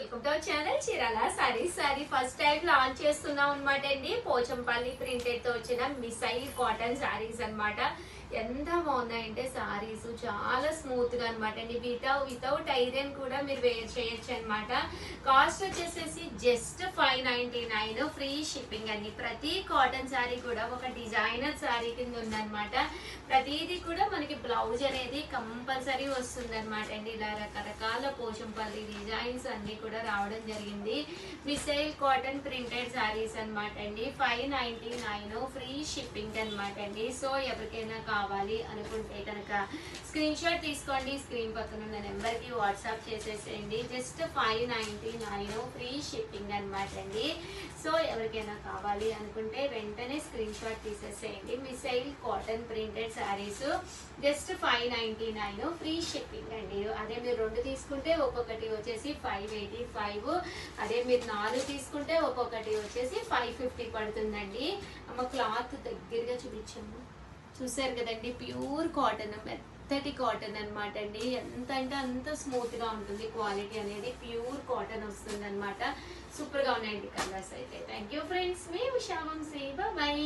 Welcome to our channel Chirala sorry first time launch చేస్తున్నాం అనమాట అండి. పోచంపల్లి ప్రింటెడ్ తో వచ్చిన మిసైల్ కాటన్ సారీస్ అన్నమాట. ఎంత బాగున్నాయంటే సారీస్ చాలా స్మూత్ గా అనమాట అండి. వితౌట్ ఐరన్ కూడా మీరు వేర్ చేయొచ్చు అనమాట. కాస్ట్ వచ్చేసేసి జస్ట్ 599 ఫ్రీ షిప్పింగ్ అండి. ప్రతి కాటన్ సారీ కూడా ఒక డిజైనర్ సారీ కింద ఉందన్నమాట. ప్రతిదీ కూడా మనకి బ్లౌజ్ అనేది కంపల్సరీ వస్తుంది అనమాట అండి. ఇలా రకరకాల పోచంపల్లి డిజైన్స్ అన్ని కూడా రావడం జరిగింది. మిసైల్ కాటన్ ప్రింటెడ్ సారీస్ అనమాట అండి. 599 ఫ్రీ షిప్పింగ్ అనమాట అండి. సో ఎవరికైనా కావాలి అనుకుంటే కనుక స్క్రీన్ షాట్ తీసుకోండి. స్క్రీన్ పక్కన ఉన్న నెంబర్ కి వాట్సాప్ చేసేసేయండి. జస్ట్ 599 ఫ్రీ షిప్పింగ్ అనమాట అండి. సో ఎవరికైనా కావాలి అనుకుంటే వెంటనే స్క్రీన్ షాట్ తీసేసేయండి. మిసైల్ cotton printed saris just 599 free shipping అండి. అదే మీరు 2 తీసుకుంటే ఒక్కొక్కటి వచ్చేసి 585. అదే మీరు 4 తీసుకుంటే ఒక్కొక్కటి వచ్చేసి 550 పడుతుందండి. అమ్మ క్లాత్ దగ్గరగా చూపించాము, చూసారు కదండి. ప్యూర్ కాటన్, మెత్తటి కాటన్ అనమాట అండి. ఎంత అంటే అంత స్మూత్ గా ఉంటుంది. క్వాలిటీ అనేది ప్యూర్ కాటన్ వస్తుంది అనమాట. సూపర్ గా ఉన్నాయండి కలర్స్ అయితే. థ్యాంక్ యూ ఫ్రెండ్స్, మీ ఉషా వంశీ, బాయ్.